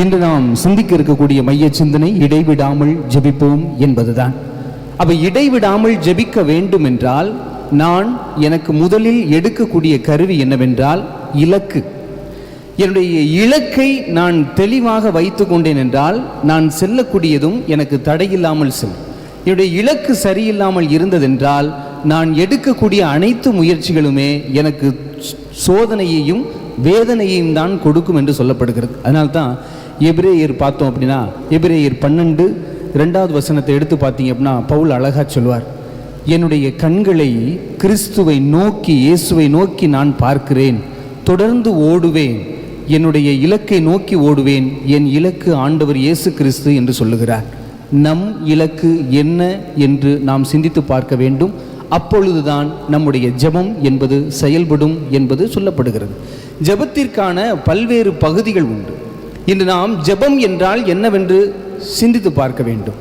இன்று நாம் சிந்திக்க இருக்கக்கூடிய மைய சிந்தனை இடைவிடாமல் ஜெபிப்போம் என்பதுதான். அப்ப இடைவிடாமல் ஜெபிக்க வேண்டும் என்றால் நான் எனக்கு முதலில் எடுக்கக்கூடிய கருவி என்னவென்றால் இலக்கு. என்னுடைய இலக்கை நான் தெளிவாக வைத்து கொண்டேன் என்றால் நான் செல்லக்கூடியதும் எனக்கு தடையில்லாமல் செல்லும். என்னுடைய இலக்கு சரியில்லாமல் இருந்ததென்றால் நான் எடுக்கக்கூடிய அனைத்து முயற்சிகளுமே எனக்கு சோதனையையும் வேதனையையும் தான் கொடுக்கும் என்று சொல்லப்படுகிறது. அதனால்தான் எபிரேயர் பார்த்தோம் அப்படின்னா, எபிரேயர் 12:2 எடுத்து பார்த்தீங்க அப்படின்னா பவுல் அழகா சொல்வார், என்னுடைய கண்களை கிறிஸ்துவை நோக்கி இயேசுவை நோக்கி நான் பார்க்கிறேன், தொடர்ந்து ஓடுவேன், என்னுடைய இலக்கை நோக்கி ஓடுவேன், என் இலக்கு ஆண்டவர் இயேசு கிறிஸ்து என்று சொல்லுகிறார். நம் இலக்கு என்ன என்று நாம் சிந்தித்து பார்க்க வேண்டும். அப்பொழுதுதான் நம்முடைய ஜெபம் என்பது செயல்படும் என்பது சொல்லப்படுகிறது. ஜெபத்திற்கான பல்வேறு பகுதிகள் உண்டு. இன்று நாம் ஜெபம் என்றால் என்னவென்று சிந்தித்து பார்க்க வேண்டும்.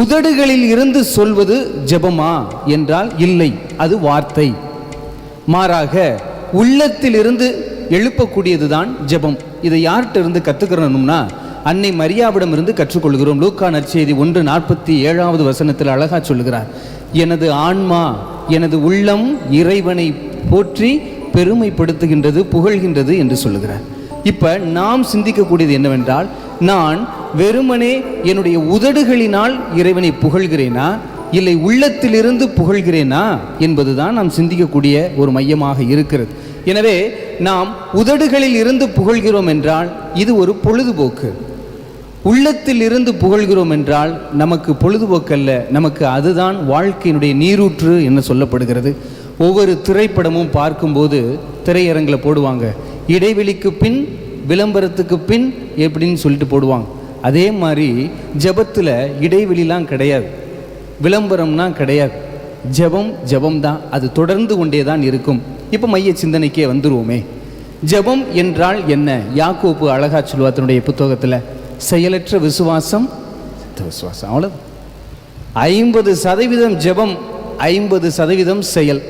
உதடுகளில் இருந்து சொல்வது ஜெபமா என்றால் இல்லை, அது வார்த்தை. மாறாக உள்ளத்தில் இருந்து எழுப்பக்கூடியதுதான் ஜெபம். இதை யார்கிட்ட இருந்து கற்றுக்கிறோம்னா அன்னை மரியாவிடம் இருந்து கற்றுக்கொள்கிறோம். லூக்கா நற்செய்தி 1:47 அழகா சொல்லுகிறார், எனது ஆன்மா எனது உள்ளம் இறைவனை போற்றி பெருமைப்படுத்துகின்றது, புகழ்கின்றது என்று சொல்லுகிறார். இப்ப நாம் சிந்திக்கக்கூடியது என்னவென்றால், நான் வெறுமனே என்னுடைய உதடுகளினால் இறைவனை புகழ்கிறேனா இல்லை உள்ளத்திலிருந்து புகழ்கிறேனா என்பதுதான் நாம் சிந்திக்கக்கூடிய ஒரு மையமாக இருக்கிறது. எனவே நாம் உதடுகளில் இருந்து புகழ்கிறோம் என்றால் இது ஒரு பொழுதுபோக்கு. உள்ளத்தில் இருந்து புகழ்கிறோம் என்றால் நமக்கு பொழுதுபோக்கல்ல, நமக்கு அதுதான் வாழ்க்கையினுடைய நீரூற்று என்று சொல்லப்படுகிறது. ஒவ்வொரு திரைப்படமும் பார்க்கும்போது திரையரங்கில் போடுவாங்க, இடைவெளிக்கு பின் விளம்பரத்துக்கு பின் எப்படின்னு சொல்லிட்டு போடுவாங்க. அதே மாதிரி ஜெபத்தில் இடைவெளிலாம் கிடையாது, விளம்பரம்னா கிடையாது. ஜெபம் தான், அது தொடர்ந்து கொண்டே தான் இருக்கும். இப்போ மைய சிந்தனைக்கே வந்துருவோமே. ஜெபம் என்றால் என்ன? யாக்கோப்பு அழகா சொல்லுவார் தன்னுடைய புத்தகத்தில், செயலற்ற விசுவாசம் விசுவாசம். அவ்வளோ 50% ஜெபம், 50% செயல்.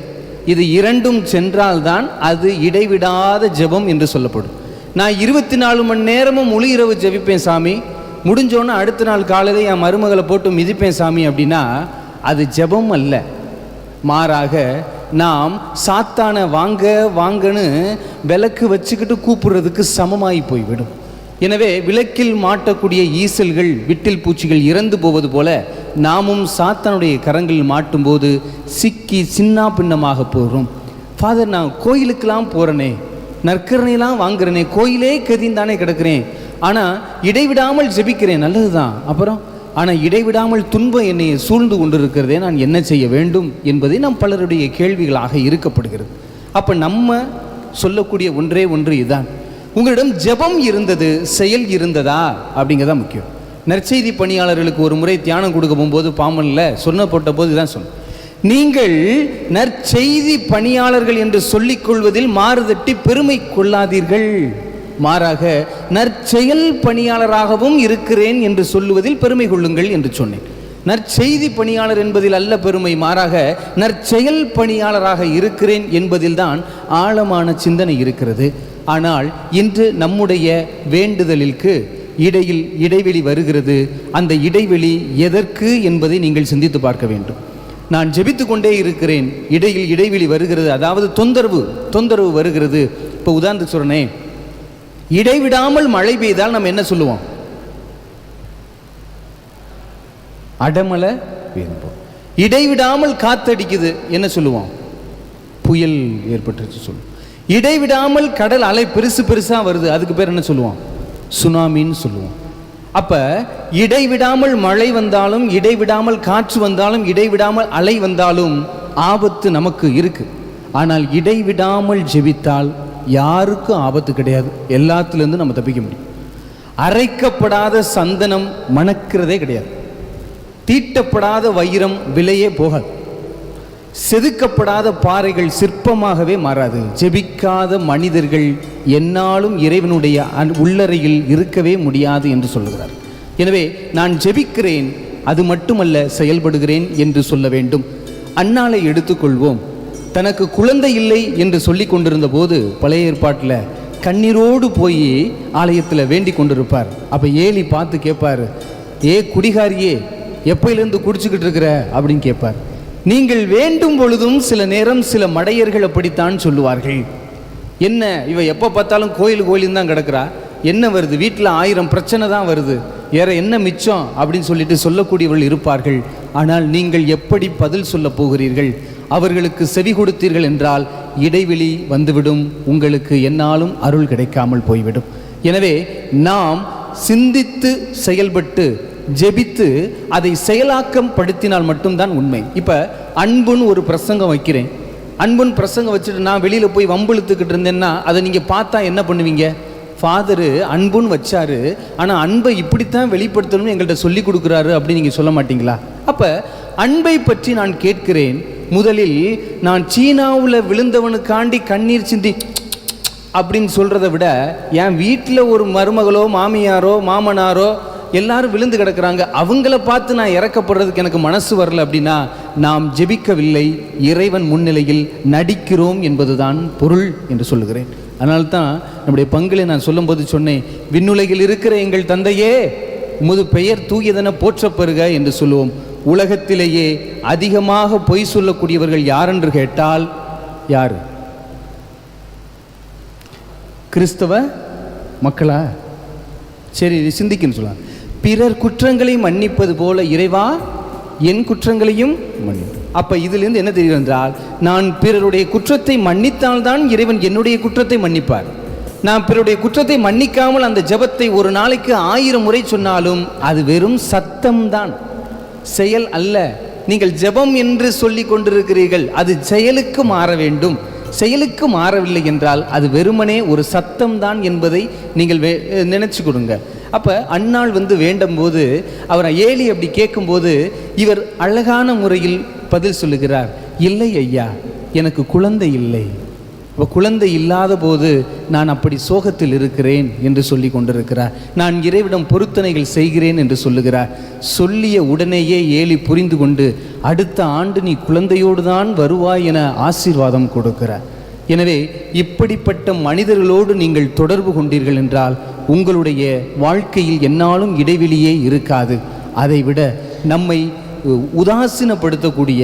இது இரண்டும் சென்றால்தான் அது இடைவிடாத ஜெபம் என்று சொல்லப்படும். நான் 24 மணி நேரமும் முழு இரவு ஜெபிப்பேன் சாமி, முடிஞ்சோன்னு அடுத்த நாள் காலையில் என் மருமகளை போட்டு மிதிப்பேன் சாமி அப்படின்னா அது ஜெபம் அல்ல. மாறாக நாம் சாத்தானை வாங்க வாங்கன்னு விளக்கு வச்சுக்கிட்டு கூப்பிடுறதுக்கு சமமாகி போய்விடும். எனவே விளக்கில் மாட்டக்கூடிய ஈசல்கள் விட்டில் பூச்சிகள் இறந்து போவது போல நாமும் சாத்தானுடைய கரங்களில் மாட்டும்போது சிக்கி சின்ன பின்னமாக போகிறோம். ஃபாதர், நான் கோயிலுக்கெல்லாம் போகிறேனே, நற்கரணையெல்லாம் வாங்குறேனே, கோயிலே கதிந்தானே கிடக்கிறேன், ஆனால் இடைவிடாமல் ஜெபிக்கிறேன், நல்லது தான். அப்புறம் ஆனால் இடைவிடாமல் துன்பம் என்னை சூழ்ந்து கொண்டிருக்கிறதே, நான் என்ன செய்ய வேண்டும் என்பதை நம் பலருடைய கேள்விகளாக இருக்கப்படுகிறது. அப்போ நம்ம சொல்லக்கூடிய ஒன்றே ஒன்று இதுதான், உங்களிடம் ஜெபம் இருந்தது, செயல் இருந்ததா அப்படிங்கிறதான் முக்கியம். நற்செய்தி பணியாளர்களுக்கு ஒரு முறை தியானம் கொடுக்க போகும்போது பாமனில் சொன்னப்பட்ட போது இதுதான் சொன்ன, நீங்கள் நற்செய்தி பணியாளர்கள் என்று சொல்லிக்கொள்வதில் மாறுதட்டி பெருமை கொள்ளாதீர்கள், மாறாக நற்செயல் பணியாளராகவும் இருக்கிறேன் என்று சொல்லுவதில் பெருமை கொள்ளுங்கள் என்று சொன்னேன். நற்செய்தி பணியாளர் என்பதில் அல்ல பெருமை, மாறாக நற்செயல் பணியாளராக இருக்கிறேன் என்பதில் தான் ஆழமான சிந்தனை இருக்கிறது. ஆனால் இன்று நம்முடைய வேண்டுதலுக்கு இடையில் இடைவெளி வருகிறது. அந்த இடைவெளி எதற்கு என்பதை நீங்கள் சிந்தித்து பார்க்க வேண்டும். நான் ஜெபித்து கொண்டே இருக்கிறேன், இடையில் இடைவெளி வருகிறது, அதாவது தொந்தரவு வருகிறது. இப்போ உதாரணத்துக்கு சொல்றேன், இடைவிடாமல் மழை பெய்தால் நம்ம என்ன சொல்லுவோம்? அடமலை பெய்யும். இடைவிடாமல் காத்தடிக்குது, என்ன சொல்லுவோம்? புயல் ஏற்பட்டுச்சு சொல்லுவோம். இடைவிடாமல் கடல் அலை பெருசா வருது, அதுக்கு பேர் என்ன சொல்லுவோம்? சுனாமின்னு சொல்லுவோம். அப்ப இடைவிடாமல் மழை வந்தாலும், இடைவிடாமல் காற்று வந்தாலும், இடைவிடாமல் அலை வந்தாலும் ஆபத்து நமக்கு இருக்கு. ஆனால் இடைவிடாமல் ஜெபித்தால் யாருக்கும் ஆபத்து கிடையாது, எல்லாத்திலிருந்து நம்ம தப்பிக்க முடியும். அரைக்கப்படாத சந்தனம் மணக்கிறதே கிடையாது, தீட்டப்படாத வைரம் விலையே போகாது, செதுக்கப்படாத பாறைகள் சிற்பமாகவே மாறாது. ஜெபிக்காத மனிதர்கள் என்னாலும் இறைவனுடைய உள்ளறையில் இருக்கவே முடியாது என்று சொல்லுகிறார். எனவே நான் ஜெபிக்கிறேன், அது மட்டுமல்ல செயல்படுகிறேன் என்று சொல்ல வேண்டும். அன்னாளை எடுத்துக்கொள்வோம். தனக்கு குழந்தை இல்லை என்று சொல்லி கொண்டிருந்த போது பழைய ஏற்பாட்டில் கண்ணீரோடு போய் ஆலயத்தில் வேண்டி கொண்டிருப்பார். அப்போ ஏலி பார்த்து கேட்பார், ஏ குடிகாரியே, எப்பையிலேருந்து குடிச்சுக்கிட்டு இருக்கிற அப்படின்னு கேட்பார். நீங்கள் வேண்டும் பொழுதும் சில நேரம் சில மடையர்கள் அப்படித்தான் சொல்லுவார்கள். என்ன இவ எப்போ பார்த்தாலும் கோயிலும் தான் கிடக்கிறா, என்ன வருது, வீட்டில் 1000 பிரச்சனை தான் வருது, வேற என்ன மிச்சம் அப்படின்னு சொல்லிட்டு சொல்லக்கூடியவர்கள் இருப்பார்கள். ஆனால் நீங்கள் எப்படி பதில் சொல்ல போகிறீர்கள்? அவர்களுக்கு செவி கொடுத்தீர்கள் என்றால் இடைவெளி வந்துவிடும், உங்களுக்கு என்னாலும் அருள் கிடைக்காமல் போய்விடும். எனவே நாம் சிந்தித்து செயல்பட்டு ஜெபித்து அதை செயலாக்கம் படுத்தினால் மட்டும்தான் உண்மை. இப்போ அன்புன்னு ஒரு பிரசங்கம் வைக்கிறேன், அன்புன்னு பிரசங்கம் வச்சுட்டு நான் வெளியில் போய் வம்பிழுத்துக்கிட்டு இருந்தேன்னா அதை நீங்கள் பார்த்தா என்ன பண்ணுவீங்க? ஃபாதரு அன்புன்னு வச்சாரு, ஆனால் அன்பை இப்படித்தான் வெளிப்படுத்தணும்னு எங்கள்கிட்ட சொல்லி கொடுக்குறாரு அப்படின்னு நீங்கள் சொல்ல மாட்டீங்களா? அப்போ அன்பை பற்றி நான் கேட்கிறேன். முதலில் நான் சீனாவில் விழுந்தவனுக்காண்டி கண்ணீர் சிந்தி அப்படின்னு சொல்கிறத விட, என் வீட்டில் ஒரு மருமகளோ மாமியாரோ மாமனாரோ எல்லாரும் விழுந்து கிடக்கிறாங்க, அவங்கள பார்த்து நான் இறக்கப்படுறதுக்கு எனக்கு மனசு வரல அப்படின்னா நாம் ஜெபிக்கவில்லை, இறைவன் முன்னிலையில் நடிக்கிறோம் என்பதுதான் பொருள் என்று சொல்லுகிறேன். அதனால்தான் நம்முடைய பங்குகளை நான் சொல்லும்போது சொன்னேன், விண்ணுலகில் இருக்கிற எங்கள் தந்தையே உமது பெயர் தூயதென போற்றப்பெறுக என்று சொல்லுவோம். உலகத்திலேயே அதிகமாக பொய் சொல்லக்கூடியவர்கள் யார் என்று கேட்டால் யார்? கிறிஸ்தவ மக்களா? சரி, சிந்திக்கன்னு சொல்லலாம். பிறர் குற்றங்களை மன்னிப்பது போல இறைவா என் குற்றங்களையும் மன்னி. அப்போ இதிலிருந்து என்ன தெரியும் என்றால், நான் பிறருடைய குற்றத்தை மன்னித்தால்தான் இறைவன் என்னுடைய குற்றத்தை மன்னிப்பார். நான் பிறருடைய குற்றத்தை மன்னிக்காமல் அந்த ஜெபத்தை ஒரு நாளைக்கு 1000 முறை சொன்னாலும் அது வெறும் சத்தம்தான், செயல் அல்ல. நீங்கள் ஜெபம் என்று சொல்லி கொண்டிருக்கிறீர்கள், அது செயலுக்கு மாற வேண்டும். செயலுக்கு மாறவில்லை என்றால் அது வெறுமனே ஒரு சத்தம்தான் என்பதை நீங்கள் நினைச்சு கொடுங்க. அப்போ அன்னாள் வேண்டும் போது அவர் ஏலி அப்படி கேட்கும்போது இவர் அழகான முறையில் பதில் சொல்லுகிறார், இல்லை ஐயா, எனக்கு குழந்தை இல்லை. இப்போ குழந்தை இல்லாத போது நான் அப்படி சோகத்தில் இருக்கிறேன் என்று சொல்லி கொண்டிருக்கிறார். நான் இறைவிடம் பொருத்தனைகள் செய்கிறேன் என்று சொல்லுகிறார். சொல்லிய உடனேயே ஏலி புரிந்து கொண்டு அடுத்த ஆண்டு நீ குழந்தையோடு தான் வருவாய் என ஆசீர்வாதம் கொடுக்கிறார். எனவே இப்படிப்பட்ட மனிதர்களோடு நீங்கள் தொடர்பு கொண்டீர்கள் என்றால் உங்களுடைய வாழ்க்கையில் என்னாலும் இடைவெளியே இருக்காது. அதைவிட நம்மை உதாசீனப்படுத்தக்கூடிய,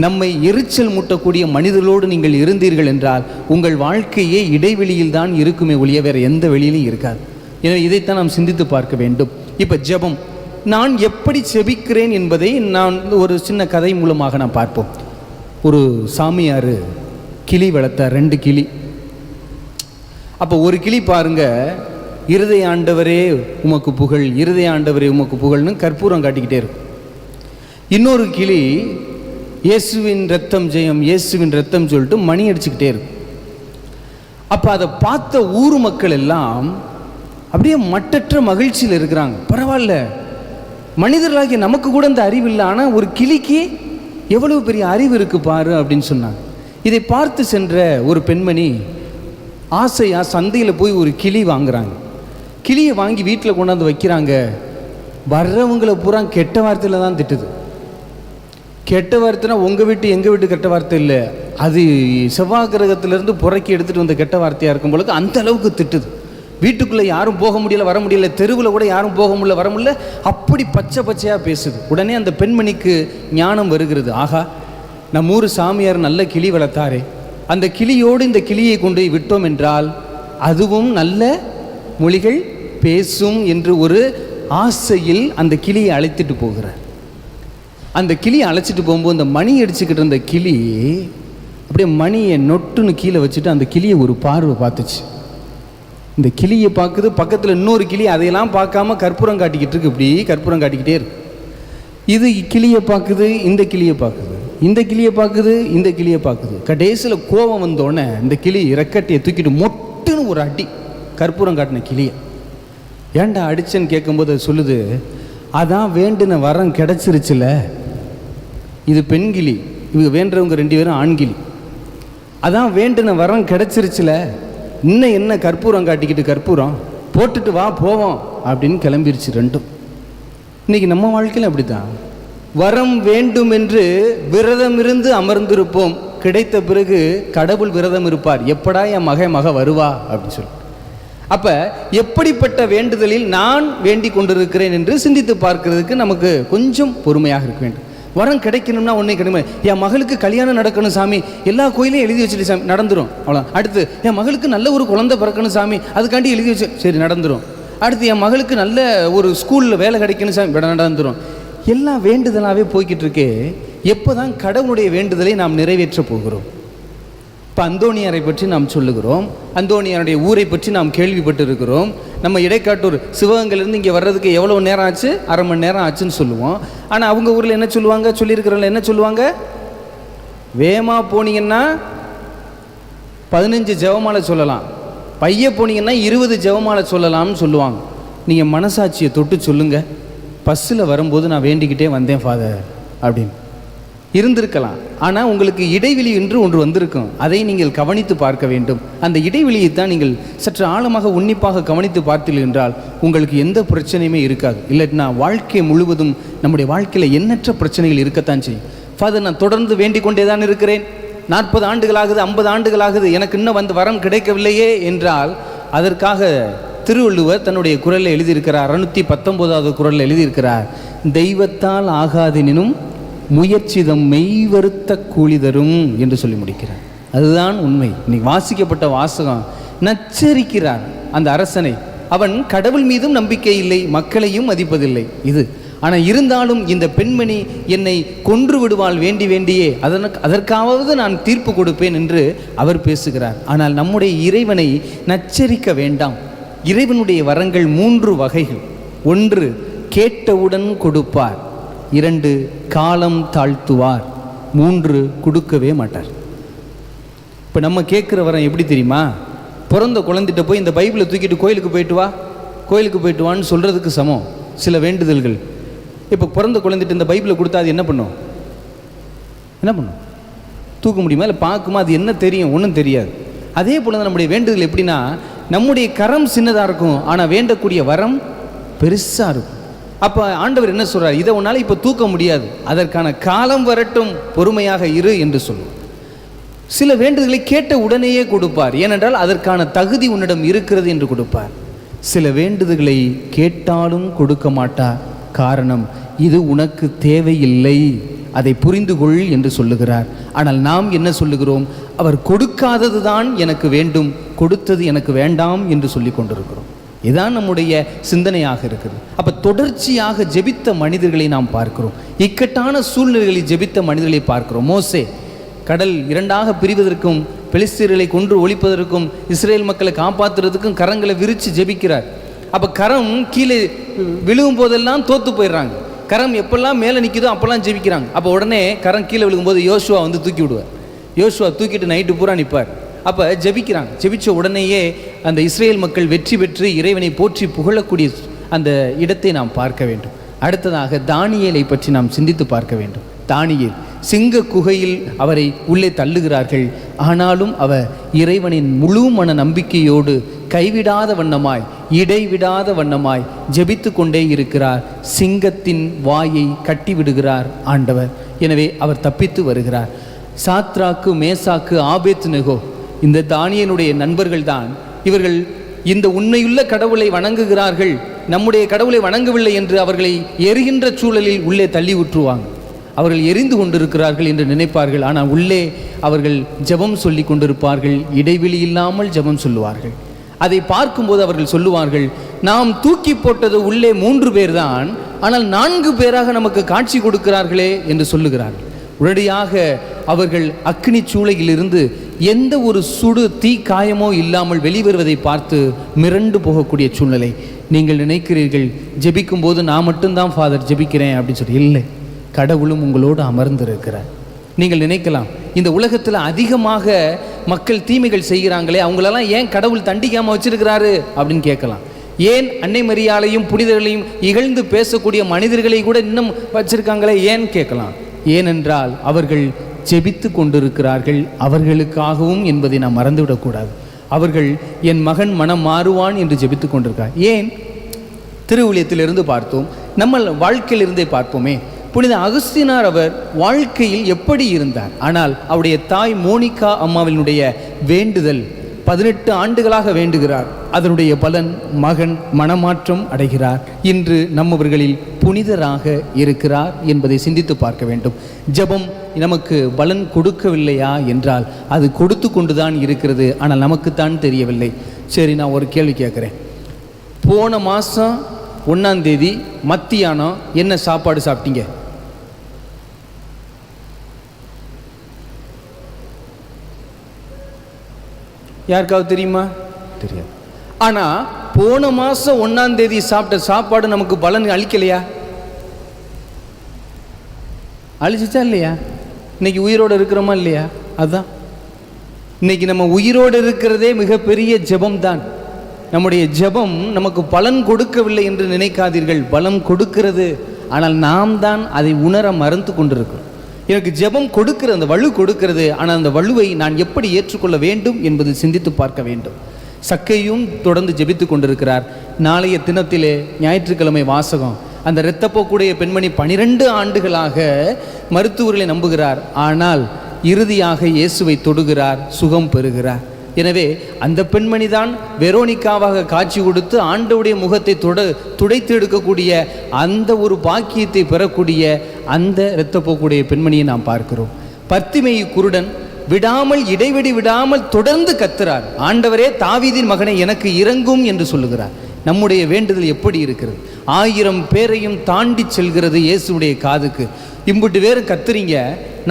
நம்மை எரிச்சல் மூட்டக்கூடிய மனிதர்களோடு நீங்கள் இருந்தீர்கள் என்றால் உங்கள் வாழ்க்கையே இடைவெளியில் தான் இருக்குமே ஒழிய வேறு எந்த வெளியிலும் இருக்காது. எனவே இதைத்தான் நாம் சிந்தித்து பார்க்க வேண்டும். இப்போ ஜெபம், நான் எப்படி ஜெபிக்கிறேன் என்பதை நான் ஒரு சின்ன கதை மூலமாக நான் பார்ப்போம். ஒரு சாமியார் கிளி வளர்த்தார், 2 கிளி. அப்போ ஒரு கிளி பாருங்க, இருதய ஆண்டவரே உமக்கு புகழ், இருதய ஆண்டவரே உமக்கு புகழ்னு கற்பூரம் காட்டிக்கிட்டே இருக்கும். இன்னொரு கிளி இயேசுவின் ரத்தம் ஜெயம், இயேசுவின் ரத்தம் சொல்லிட்டு மணி அடிச்சுக்கிட்டே இருக்கும். அப்போ அதை பார்த்த ஊர் மக்கள் எல்லாம் அப்படியே மட்டற்ற மகிழ்ச்சியில் இருக்கிறாங்க. பரவாயில்ல, மனிதர்களாகிய நமக்கு கூட இந்த அறிவு இல்லை, ஆனால் ஒரு கிளிக்கு எவ்வளவு பெரிய அறிவு இருக்குது பாரு அப்படின்னு சொன்னாங்க. இதை பார்த்து சென்ற ஒரு பெண்மணி ஆசையாக சந்தையில் போய் ஒரு கிளி வாங்குறாங்க. கிளியை வாங்கி வீட்டில் கொண்டாந்து வைக்கிறாங்க. வர்றவங்களை பூரா கெட்ட வார்த்தையில் தான் திட்டுது. கெட்ட வார்த்தைனா உங்கள் வீட்டு எங்கள் வீட்டு கெட்ட வார்த்தை இல்லை, அது செவ்வாய் கிரகத்திலேருந்து புறக்கி எடுத்துகிட்டு வந்த கெட்ட வார்த்தையாக இருக்கும் பொழுது அந்த அளவுக்கு திட்டுது. வீட்டுக்குள்ளே யாரும் போக முடியல, வர முடியல, தெருவில் கூட யாரும் போக முடியல, வர முடியல, அப்படி பச்சை பச்சையாக பேசுது. உடனே அந்த பெண்மணிக்கு ஞானம் வருகிறது. ஆகா, நம்ம ஊர் சாமியார் நல்ல கிளி வளர்த்தாரே, அந்த கிளியோடு இந்த கிளியை கொண்டு போய் விட்டோம் என்றால் அதுவும் நல்ல மொழிகள் பேசும் என்று ஒரு ஆசையில் அந்த கிளியை அழைத்துட்டு போகிறார். அந்த கிளியை அழைச்சிட்டு போகும்போது அந்த மணி அடிச்சுக்கிட்டு இருந்த கிளி அப்படியே மணியை நொட்டுன்னு கீழே வச்சுட்டு அந்த கிளியை ஒரு பார்வை பார்த்துச்சு. இந்த கிளியை பார்க்குது, பக்கத்தில் இன்னொரு கிளி அதையெல்லாம் பார்க்காம கற்பூரம் காட்டிக்கிட்டு இருக்கு, இப்படி கற்பூரம் காட்டிக்கிட்டே இருக்கு. இது கிளியை பார்க்குது, இந்த கிளியை பார்க்குது, இந்த கிளியை பார்க்குது, இந்த கிளியை பார்க்குது. கடைசியில் கோபம் வந்தோடனே இந்த கிளி ரெக்கட்டையை தூக்கிட்டு மொட்டுன்னு ஒரு அடி கற்பூரம் காட்டின கிளியை. ஏன்டா அடிச்சேன்னு கேட்கும்போது அது சொல்லுது, அதான் வேண்டின வரம் கிடச்சிருச்சுல, இது பெண்கிளி, இவங்க வேண்டவங்க 2 பேரும் ஆண்கிளி, அதான் வேண்டின வரம் கிடச்சிருச்சுல, இன்னும் என்ன கற்பூரம் காட்டிக்கிட்டு கற்பூரம் போட்டுட்டு வா போவோம் அப்படின்னு கிளம்பிருச்சு 2ம். இன்றைக்கி நம்ம வாழ்க்கையில் அப்படி தான், வரம் வேண்டும் என்று விரதம் இருந்து அமர்ந்திருப்போம், கிடைத்த பிறகு கடவுள் விரதம் இருப்பார், எப்படா என் மக வருவா அப்படின்னு சொல்லி. அப்போ எப்படிப்பட்ட வேண்டுதலில் நான் வேண்டிக் கொண்டிருக்கிறேன் என்று சிந்தித்து பார்க்கிறதுக்கு நமக்கு கொஞ்சம் பொறுமையாக இருக்க வேண்டும். வரம் கிடைக்கணும்னா ஒன்றே கிடைக்கும். என் மகளுக்கு கல்யாணம் நடக்கணும் சாமி, எல்லா கோயிலையும் எழுதி வச்சுட்டு சாமி, நடந்துடும். அவ்வளோ. அடுத்து என் மகளுக்கு நல்ல ஒரு குழந்தை பிறக்கணும் சாமி, அதுக்காண்டி எழுதி வச்சு, சரி நடந்துடும். அடுத்து என் மகளுக்கு நல்ல ஒரு ஸ்கூலில் வேலை கிடைக்கணும் சாமி, நடந்துடும். எல்லாம் வேண்டுதலாகவே போய்கிட்டு இருக்கே. எப்போ தான் கடவுளுடைய வேண்டுதலை நாம் நிறைவேற்ற போகிறோம்? இப்போ அந்தோணியாரை பற்றி நாம் சொல்லுகிறோம், அந்தோணியாருடைய ஊரை பற்றி நாம் கேள்விப்பட்டு இருக்கிறோம். நம்ம இடைக்காட்டூர் சிவகங்கையிலேருந்து இங்கே வர்றதுக்கு எவ்வளோ நேரம் ஆச்சு? அரை மணி நேரம் ஆச்சுன்னு சொல்லுவோம். ஆனால் அவங்க ஊரில் என்ன சொல்லுவாங்க? சொல்லியிருக்கிறவங்க என்ன சொல்லுவாங்க? வேகமாக போனீங்கன்னா 15 ஜெபமாலை சொல்லலாம், பைய போனீங்கன்னா 20 ஜெபமாலை சொல்லலாம்னு சொல்லுவாங்க. நீங்கள் மனசாட்சியை தொட்டு சொல்லுங்கள், பஸ்ஸில் வரும்போது நான் வேண்டிக்கிட்டே வந்தேன் ஃபாதர் அப்படின்னு இருந்திருக்கலாம். ஆனால் உங்களுக்கு இடைவெளி என்று ஒன்று வந்திருக்கும், அதை நீங்கள் கவனித்து பார்க்க வேண்டும். அந்த இடைவெளியை தான் நீங்கள் சற்று ஆழமாக உன்னிப்பாக கவனித்து பார்த்தீர்கள் என்றால் உங்களுக்கு எந்த பிரச்சனையுமே இருக்காது. இல்லைன்னா வாழ்க்கை முழுவதும் நம்முடைய வாழ்க்கையில் எண்ணற்ற பிரச்சனைகள் இருக்கத்தான் செய்யும். ஃபாதர், நான் தொடர்ந்து வேண்டிக் கொண்டே தான் இருக்கிறேன், 40 ஆண்டுகளாகுது, 50 ஆண்டுகளாகுது, எனக்கு இன்னும் வந்து வரம் கிடைக்கவில்லையே என்றால், அதற்காக திருவள்ளுவர் தன்னுடைய குறளில் எழுதியிருக்கிறார், 619வது குறளில் எழுதியிருக்கிறார், தெய்வத்தால் ஆகாதெனினும் முயற்சிதம் மெய்வருத்த கூலி தரும் என்று சொல்லி முடிக்கிறார். அதுதான் உண்மை. இன்னைக்கு வாசிக்கப்பட்ட வாசகம் நச்சரிக்கிறார் அந்த அரசனை. அவன் கடவுள் மீதும் நம்பிக்கை இல்லை, மக்களையும் மதிப்பதில்லை. இது ஆனால் இருந்தாலும் இந்த பெண்மணி என்னை கொன்று விடுவாள் வேண்டி வேண்டியே, அதற்காவது நான் தீர்ப்பு கொடுப்பேன் என்று அவர் பேசுகிறார். ஆனால் நம்முடைய இறைவனை நச்சரிக்க வேண்டாம். இறைவனுடைய வரங்கள் 3 வகைகள். 1, கேட்டவுடன் கொடுப்பார். 2, காலம் தாழ்த்துவார். 3, கொடுக்கவே மாட்டார். இப்போ நம்ம கேட்குற வரம் எப்படி தெரியுமா? பிறந்த குழந்தைகிட்ட போய் இந்த பைபிளை தூக்கிட்டு கோயிலுக்கு போயிட்டு வா, கோயிலுக்கு போயிட்டு வான்னு சொல்கிறதுக்கு சமம் சில வேண்டுதல்கள். இப்போ பிறந்த குழந்தைகிட்ட இந்த பைபிளை கொடுத்தா அது என்ன பண்ணும்? என்ன பண்ணும்? தூக்க முடியுமா? இல்லை பார்க்குமா? அது என்ன தெரியும்? ஒன்றும் தெரியாது. அதே போல் தான் நம்முடைய வேண்டுதல் எப்படின்னா, நம்முடைய கரம் சின்னதாக இருக்கும், ஆனால் வேண்டக்கூடிய வரம் பெருசாக இருக்கும். அப்போ ஆண்டவர் என்ன சொல்கிறார்? இதை உன்னால் இப்போ தூக்க முடியாது, அதற்கான காலம் வரட்டும், பொறுமையாக இரு என்று சொல்லுவார். சில வேண்டுதல்களை கேட்ட உடனேயே கொடுப்பார், ஏனென்றால் அதற்கான தகுதி உன்னிடம் இருக்கிறது என்று கொடுப்பார். சில வேண்டுதல்களை கேட்டாலும் கொடுக்க மாட்டார், காரணம் இது உனக்கு தேவையில்லை, அதை புரிந்து கொள் என்று சொல்லுகிறார். ஆனால் நாம் என்ன சொல்லுகிறோம்? அவர் கொடுக்காதது தான் எனக்கு வேண்டும், கொடுத்தது எனக்கு வேண்டாம் என்று சொல்லி கொண்டிருக்கிறோம். இதுதான் நம்முடைய சிந்தனையாக இருக்குது. அப்போ தொடர்ச்சியாக ஜெபித்த மனிதர்களை நாம் பார்க்கிறோம், இக்கட்டான சூழ்நிலைகளில் ஜெபித்த மனிதர்களை பார்க்கிறோம். மோசே கடல் 2ஆக பிரிவதற்கும், பெலிஸ்தீர்களை கொன்று ஒழிப்பதற்கும், இஸ்ரேல் மக்களை காப்பாற்றுறதுக்கும் கரங்களை விரித்து ஜெபிக்கிறார். அப்போ கரம் கீழே விழுகும் போதெல்லாம் தோற்று போயிடுறாங்க. கரம் எப்பெல்லாம் மேலே நிற்குதோ அப்போல்லாம் ஜெபிக்கிறாங்க. அப்போ உடனே கரம் கீழே விழுகும்போது யோசுவா வந்து தூக்கி விடுவார். யோசுவா தூக்கிட்டு நைட்டு பூரா நிற்பார். அப்போ ஜெபிக்கிறாங்க. ஜெபிச்ச உடனேயே அந்த இஸ்ரேல் மக்கள் வெற்றி பெற்று இறைவனை போற்றி புகழக்கூடிய அந்த இடத்தை நாம் பார்க்க வேண்டும். அடுத்ததாக தானியேலை பற்றி நாம் சிந்தித்து பார்க்க வேண்டும். தானியேல் சிங்க குகையில் அவரை உள்ளே தள்ளுகிறார்கள். ஆனாலும் அவர் இறைவனின் முழு மன நம்பிக்கையோடு கைவிடாத வண்ணமாய், இடைவிடாத வண்ணமாய் ஜெபித்து கொண்டே இருக்கிறார். சிங்கத்தின் வாயை கட்டிவிடுகிறார் ஆண்டவர். எனவே அவர் தப்பித்து வருகிறார். சாத்ராக்கு, மேசாக்கு, ஆபேத்நேகோ இந்த தானியேலுடைய நண்பர்கள் தான். இவர்கள் இந்த உண்மையுள்ள கடவுளை வணங்குகிறார்கள், நம்முடைய கடவுளை வணங்கவில்லை என்று அவர்களை எரிகின்ற சூழலில் உள்ளே தள்ளி ஊற்றுவாங்க. அவர்கள் எரிந்து கொண்டிருக்கிறார்கள் என்று நினைப்பார்கள். ஆனால் உள்ளே அவர்கள் ஜெபம் சொல்லி கொண்டிருப்பார்கள், இடைவெளி இல்லாமல் ஜெபம் சொல்லுவார்கள். அதை பார்க்கும்போது அவர்கள் சொல்லுவார்கள், நாம் தூக்கி போட்டது உள்ளே 3 பேர் தான், ஆனால் 4 பேராக நமக்கு காட்சி கொடுக்கிறார்களே என்று சொல்லுகிறார்கள். உடனடியாக அவர்கள் அக்னி சூளையிலிருந்து எந்த ஒரு சுடு தீ காயமோ இல்லாமல் வெளிவருவதை பார்த்து மிரண்டு போகக்கூடிய சூழ்நிலை. நீங்கள் நினைக்கிறீர்கள் ஜெபிக்கும் போது நான் மட்டும்தான் ஃபாதர் ஜெபிக்கிறேன் அப்படின்னு சொல்லி. இல்லை, கடவுளும் உங்களோடு அமர்ந்திருக்கிறார். நீங்கள் நினைக்கலாம், இந்த உலகத்தில் அதிகமாக மக்கள் தீமைகள் செய்கிறாங்களே, அவங்களெல்லாம் ஏன் கடவுள் தண்டிக்காமல் வச்சிருக்கிறாரு அப்படின்னு கேட்கலாம். ஏன் அன்னை மரியாளையும் புனிதர்களையும் இகழ்ந்து பேசக்கூடிய மனிதர்களை கூட இன்னும் வச்சிருக்காங்களே ஏன் கேட்கலாம். ஏனென்றால் அவர்கள் ஜெபித்து கொண்டிருக்கிறார்கள், அவர்களுக்காகவும் என்பதை நாம் மறந்துவிடக்கூடாது. அவர்கள் என் மகன் மனம் மாறுவான் என்று ஜெபித்து கொண்டிருக்கிறார். ஏன்? திருவுளியத்திலிருந்து பார்த்தோம், நம்ம வாழ்க்கையிலிருந்தே பார்ப்போமே. புனித அகஸ்தீனார் அவர் வாழ்க்கையில் எப்படி இருந்தார்? ஆனால் அவருடைய தாய் மோனிகா அம்மாவினுடைய வேண்டுதல் 18 ஆண்டுகளாக வேண்டுகிறார். அதனுடைய பலன் மகன் மனமாற்றம் அடைகிறார். இன்று நம்மவர்களில் புனிதராக இருக்கிறார் என்பதை சிந்தித்து பார்க்க வேண்டும். ஜெபம் நமக்கு பலன் கொடுக்கவில்லையா என்றால் அது கொடுத்து கொண்டுதான் இருக்கிறது. ஆனால் நமக்குத்தான் தெரியவில்லை. சரி, நான் ஒரு கேள்வி கேட்குறேன். போன மாதம் 1ஆம் தேதி மத்தியானம் என்ன சாப்பாடு சாப்பிட்டீங்க? யாருக்காவது தெரியுமா? தெரியாது. ஆனால் போன மாதம் 1ஆம் தேதி சாப்பிட்ட சாப்பாடு நமக்கு பலன் அளிக்கலையா? அழிச்சிச்சா இல்லையா? இன்னைக்கு உயிரோடு இருக்கிறோமா இல்லையா? அதுதான் இன்னைக்கு நம்ம உயிரோடு இருக்கிறதே மிகப்பெரிய ஜெபம் தான். நம்முடைய ஜெபம் நமக்கு பலன் கொடுக்கவில்லை என்று நினைக்காதீர்கள், பலம் கொடுக்கிறது. ஆனால் நாம் தான் அதை உணர மறந்து கொண்டிருக்கிறோம். எனக்கு ஜெபம் கொடுக்கிற அந்த வலு கொடுக்கிறது. ஆனால் அந்த வலுவை நான் எப்படி ஏற்றுக்கொள்ள வேண்டும் என்பது சிந்தித்து பார்க்க வேண்டும். சக்கையும் தொடர்ந்து ஜெபித்து கொண்டிருக்கிறார். நாளைய தினத்திலே ஞாயிற்றுக்கிழமை வாசகம். அந்த இரத்தப்போக்குடைய பெண்மணி 12 ஆண்டுகளாக மருத்துவர்களை நம்புகிறார். ஆனால் இறுதியாக இயேசுவை தொடுகிறார், சுகம் பெறுகிறார். எனவே அந்த பெண்மணி தான் வெரோனிக்காவாக காட்சி கொடுத்து ஆண்டவருடைய முகத்தை துடைத்து எடுக்கக்கூடிய அந்த ஒரு பாக்கியத்தை பெறக்கூடிய அந்த இரத்தப்போக்குடைய பெண்மணியை நாம் பார்க்கிறோம். பர்த்திமேயு குருடன் விடாமல் இடைவெளி விடாமல் தொடர்ந்து கத்துறார், ஆண்டவரே தாவீதின் மகனை எனக்கு இரங்கும் என்று சொல்லுகிறார். நம்முடைய வேண்டுதல் எப்படி இருக்கிறது? 1000 பேரையும் தாண்டி செல்கிறது இயேசுடைய காதுக்கு. இம்புட்டு பேர் கத்துறீங்க,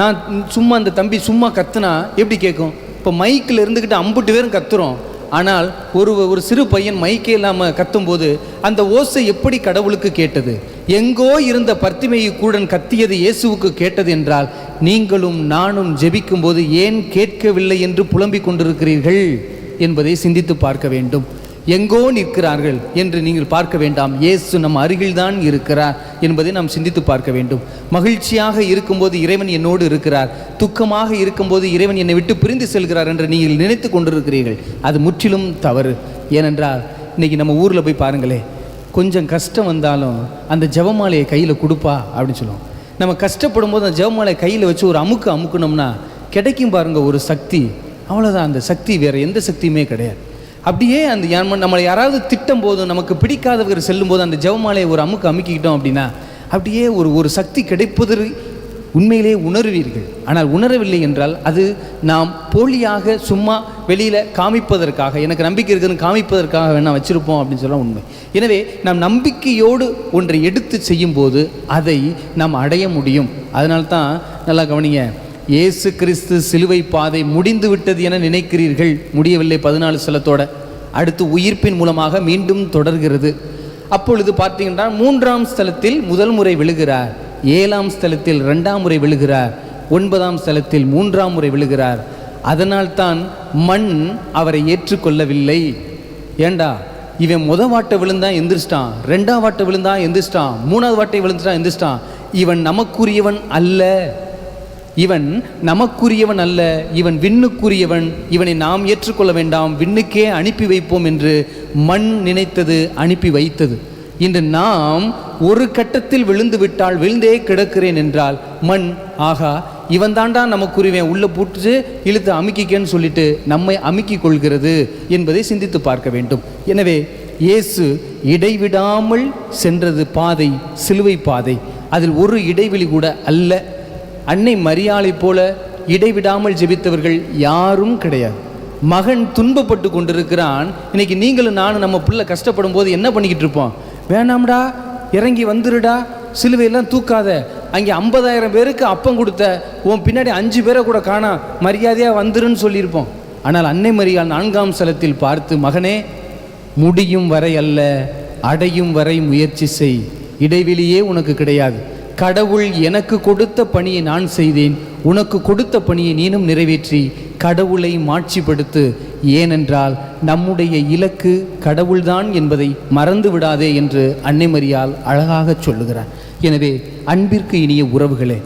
நான் சும்மா அந்த தம்பி சும்மா கத்துனா எப்படி கேட்கும்? இப்போ மைக்கில் இருந்துக்கிட்டு 50 பேரும் கத்துறோம். ஆனால் ஒரு சிறு பையன் மைக்கே இல்லாமல் கத்தும்போது அந்த ஓசை எப்படி கடவுளுக்கு கேட்டது? எங்கோ இருந்த பர்த்திமேயு குருடன் கத்தியது இயேசுவுக்கு கேட்டது என்றால் நீங்களும் நானும் ஜெபிக்கும் போது ஏன் கேட்கவில்லை என்று புலம்பிக் கொண்டிருக்கிறீர்கள் என்பதை சிந்தித்து பார்க்க வேண்டும். எங்கோ நிற்கிறார்கள் என்று நீங்கள் பார்க்க வேண்டாம். இயேசு நம் அருகில்தான் இருக்கிறார் என்பதை நாம் சிந்தித்து பார்க்க வேண்டும். மகிழ்ச்சியாக இருக்கும்போது இறைவன் என்னோடு இருக்கிறார், துக்கமாக இருக்கும்போது இறைவன் என்னை விட்டு பிரிந்து செல்கிறார் என்று நீங்கள் நினைத்து கொண்டிருக்கிறீர்கள். அது முற்றிலும் தவறு. ஏனென்றால் இன்றைக்கி நம்ம ஊரில் போய் பாருங்களேன், கொஞ்சம் கஷ்டம் வந்தாலும் அந்த ஜெபமாலையை கையில் கொடுப்பா அப்படின்னு சொல்லுவோம். நம்ம கஷ்டப்படும் போது அந்த ஜெபமாலையை கையில் வச்சு ஒரு அமுக்குனோம்னா கிடைக்கும் பாருங்கள் ஒரு சக்தி. அவ்வளோதான், அந்த சக்தி வேறு எந்த சக்தியுமே கிடையாது. அப்படியே அந்த நம்மளை யாராவது திட்டும் போதும் நமக்கு பிடிக்காதவர்கள் செல்லும்போது அந்த ஜெபமாலையை ஒரு அமுக்கிக்கிட்டோம் அப்படின்னா அப்படியே ஒரு சக்தி கிடைப்பது உண்மையிலே உணர்வீர்கள். ஆனால் உணரவில்லை என்றால் அது நாம் போலியாக சும்மா வெளியில் காமிப்பதற்காக, எனக்கு நம்பிக்கை இருக்குதுன்னு காமிப்பதற்காக வேணால் வச்சுருப்போம் அப்படின்னு சொல்ல உண்மை. எனவே நாம் நம்பிக்கையோடு ஒன்றை எடுத்து செய்யும்போது அதை நாம் அடைய முடியும். அதனால்தான் நல்லா கவனிங்க, இயேசு கிறிஸ்து சிலுவை பாதை முடிந்து விட்டது என நினைக்கிறீர்கள், முடியவில்லை. 14 ஸ்தலத்தோட அடுத்து உயிர்ப்பின் மூலமாக மீண்டும் தொடர்கிறது. அப்பொழுது பார்த்தீங்கன்னா 3ஆம் ஸ்தலத்தில் முதல் முறை விழுகிறார், 7ஆம் ஸ்தலத்தில் 2ஆம் முறை விழுகிறார், 9ஆம் ஸ்தலத்தில் 3ஆம் முறை விழுகிறார். அதனால்தான் மண் அவரை ஏற்றுக்கொள்ளவில்லை. ஏண்டா இவன் வாட்டை விழுந்தான் எந்திரிச்சிட்டான், 2ஆம் வாட்டை விழுந்தான் எந்திரிச்சிட்டான், 3ஆவது வாட்டை விழுந்துட்டான் எந்திரிச்சிட்டான், இவன் நமக்குரியவன் அல்ல, இவன் நமக்குரியவன் அல்ல, இவன் விண்ணுக்குரியவன், இவனை நாம் ஏற்றுக்கொள்ள வேண்டாம், விண்ணுக்கே அனுப்பி வைப்போம் என்று மண் நினைத்தது, அனுப்பி வைத்தது. இன்று நாம் ஒரு கட்டத்தில் விழுந்து விட்டால், விழுந்தே கிடக்கிறேன் என்றால் மண் ஆகா இவன் தாண்டா நமக்குரியவன், உள்ள பூட்டு இழுத்து அமுக்கிக்கன்னு சொல்லிட்டு நம்மை அமுக்கிக் கொள்கிறது என்பதை சிந்தித்து பார்க்க வேண்டும். எனவே இயேசு இடைவிடாமல் சென்றது பாதை சிலுவை பாதை, அதில் ஒரு இடைவெளி கூட அல்ல. அன்னை மரியாளை போல இடைவிடாமல் ஜெபித்தவர்கள் யாரும் கிடையாது. மகன் துன்பப்பட்டு கொண்டிருக்கிறான். இன்னைக்கு நீங்களும் நானும் நம்ம பிள்ளை கஷ்டப்படும் போது என்ன பண்ணிக்கிட்டு இருப்போம்? வேணாம்டா, இறங்கி வந்துருடா, சிலுவையெல்லாம் தூக்காத, அங்கே 50,000 பேருக்கு அப்பம் கொடுத்த உன் பின்னாடி 5 பேரை கூட காணா, மரியாதையாக வந்துருன்னு சொல்லியிருப்போம். ஆனால் அன்னை மரியாள் 4ஆம் ஸ்தலத்தில் பார்த்து, மகனே முடியும் வரை அல்ல அடையும் வரை முயற்சி செய், இடைவெளியே உனக்கு கிடையாது, கடவுள் எனக்கு கொடுத்த பணியை நான் செய்தேன், உனக்கு கொடுத்த பணியை நீனும் நிறைவேற்றி கடவுளை மாட்சிப்படுத்து, ஏனென்றால் நம்முடைய இலக்கு கடவுள்தான் என்பதை மறந்து விடாதே என்று அன்னை மரியாள் அழகாக சொல்லுகிறார். எனவே அன்பிற்கு இனிய உறவுகளே,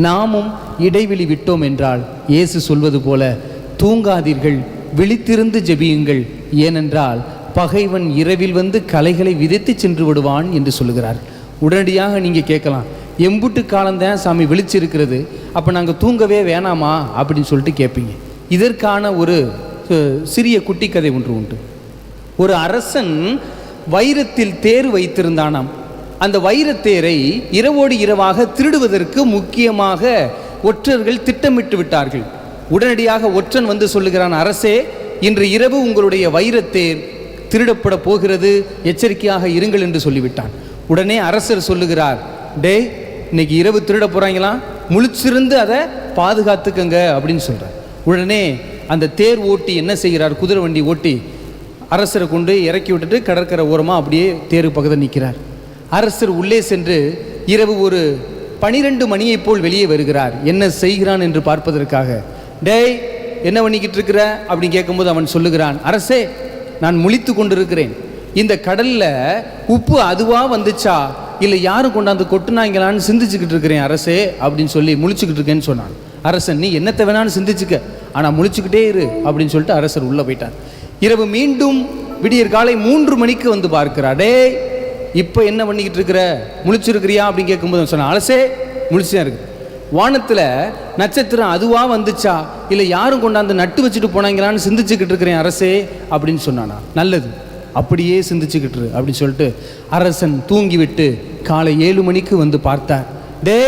நாமும் இடைவெளி விட்டோம் என்றால் இயேசு சொல்வது போல தூங்காதீர்கள், விழித்திருந்து ஜெபியுங்கள், ஏனென்றால் பகைவன் இரவில் வந்து கலைகளை விதைத்து சென்று விடுவான் என்று சொல்லுகிறார். உடனடியாக நீங்கள் கேட்கலாம், எம்புட்டு காலம்தான் சாமி விழிச்சிருக்கிறது, அப்போ நாங்கள் தூங்கவே வேணாமா அப்படின்னு சொல்லிட்டு கேட்பீங்க. இதற்கான ஒரு சிறிய குட்டி கதை ஒன்று உண்டு. ஒரு அரசன் வைரத்தில் தேர் வைத்திருந்தானாம். அந்த வைரத்தேரை இரவோடு இரவாக திருடுவதற்கு முக்கியமாக ஒற்றர்கள் திட்டமிட்டு விட்டார்கள். உடனடியாக ஒற்றன் வந்து சொல்லுகிறான், அரசே, இன்று இரவு உங்களுடைய வைரத்தேர் திருடப்பட போகிறது, எச்சரிக்கையாக இருங்கள் என்று சொல்லிவிட்டான். உடனே அரசர் சொல்லுகிறார், டே, இன்னைக்கு இரவு திருட போகிறாங்களாம், முழிச்சிருந்து அதை பாதுகாத்துக்கங்க அப்படின்னு சொல்கிறார். உடனே அந்த தேர் ஓட்டி என்ன செய்கிறார், குதிரை வண்டி ஓட்டி அரசரை கொண்டு இறக்கி விட்டுட்டு கடற்கரை ஓரமாக அப்படியே தேரு பக்கத்தில் நிற்கிறார். அரசர் உள்ளே சென்று இரவு ஒரு 12 மணியை போல் வெளியே வருகிறார். என்ன செய்கிறான் என்று பார்ப்பதற்காக. டேய், என்ன பண்ணிக்கிட்டு இருக்கிற அப்படின்னு கேட்கும்போது அவன் சொல்லுகிறான், அரசே, நான் முழித்து கொண்டிருக்கிறேன். இந்த கடலில் உப்பு அதுவாக வந்துச்சா இல்லை யாரும் கொண்டாந்து கொட்டுனாங்களான்னு சிந்திச்சுக்கிட்டு இருக்கிறேன் அரசே அப்படின்னு சொல்லி முழிச்சுக்கிட்டு இருக்கேன்னு சொன்னான். அரசன், நீ என்னத்தை வேணான்னு சிந்திச்சுக்க, ஆனால் முழிச்சுக்கிட்டே இரு அப்படின்னு சொல்லிட்டு அரசர் உள்ளே போயிட்டார். இரவு மீண்டும் விடியற் காலை 3 மணிக்கு வந்து பார்க்கிறார். டே, இப்போ என்ன பண்ணிக்கிட்டு இருக்கிற, முழிச்சிருக்கிறியா அப்படின்னு கேட்கும்போது சொன்னான், அரசே, முழிச்சுதான் இருக்கு. வானத்தில் நட்சத்திரம் அதுவாக வந்துச்சா இல்லை யாரும் கொண்டாந்து நட்டு வச்சுட்டு போனாங்களான்னு சிந்திச்சுக்கிட்டு இருக்கிறேன் அரசே அப்படின்னு சொன்னானா. நல்லது, அப்படியே சிந்திச்சுக்கிட்டு அப்படின்னு சொல்லிட்டு அரசன் தூங்கிவிட்டு காலை 7 மணிக்கு வந்து பார்த்தார். டே,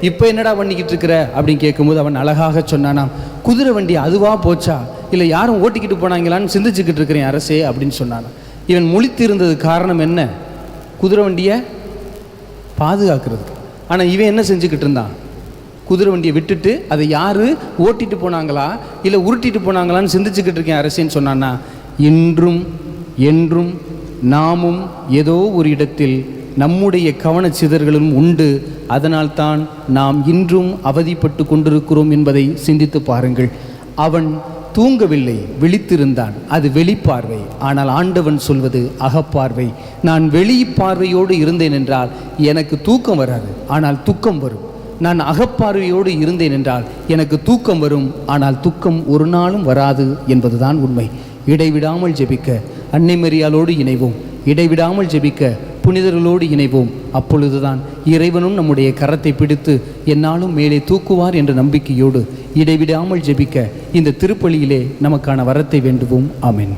இப்போ என்னடா பண்ணிக்கிட்டு இருக்கிற அப்படின்னு கேட்கும்போது அவன் அழகாக சொன்னானாம், குதிரை வண்டி அதுவாக போச்சா இல்லை யாரும் ஓட்டிக்கிட்டு போனாங்களான்னு சிந்திச்சுக்கிட்டு இருக்கிறேன் அரசே அப்படின்னு சொன்னானா. இவன் முழித்து இருந்தது காரணம் என்ன, குதிரை வண்டியை பாதுகாக்கிறதுக்கு. ஆனால் இவன் என்ன செஞ்சுக்கிட்டு இருந்தான், குதிரை வண்டியை விட்டுட்டு அதை யார் ஓட்டிட்டு போனாங்களா இல்லை உருட்டிட்டு போனாங்களான்னு சிந்திச்சுக்கிட்டு இருக்கேன் அரசேன்னு சொன்னான்னா. இன்றும் என்றும் நாமும் ஏதோ ஒரு இடத்தில் நம்முடைய கவனச்சிதறல்களும் உண்டு. அதனால்தான் நாம் இன்றும் அவதிப்பட்டு கொண்டிருக்கிறோம் என்பதை சிந்தித்து பாருங்கள். அவன் தூங்கவில்லை, விழித்திருந்தான். அது வெளிப்பார்வை. ஆனால் ஆண்டவன் சொல்வது அகப்பார்வை. நான் வெளிப்பார்வையோடு இருந்தேன் என்றால் எனக்கு தூக்கம் வராது, ஆனால் துக்கம் வரும். நான் அகப்பார்வையோடு இருந்தேன் என்றால் எனக்கு தூக்கம் வரும், ஆனால் துக்கம் ஒரு நாளும் வராது என்பதுதான் உண்மை. இடைவிடாமல் ஜெபிக்க அன்னை மரியாளோடு இணைவோம். இடைவிடாமல் ஜெபிக்க புனிதர்களோடு இணைவோம். அப்பொழுதுதான் இறைவனும் நம்முடைய கரத்தை பிடித்து என்னாலும் மேலே தூக்குவார் என்ற நம்பிக்கையோடு இடைவிடாமல் ஜெபிக்க இந்த திருப்பலியிலே நமக்கான வரத்தை வேண்டுவோம். ஆமென்.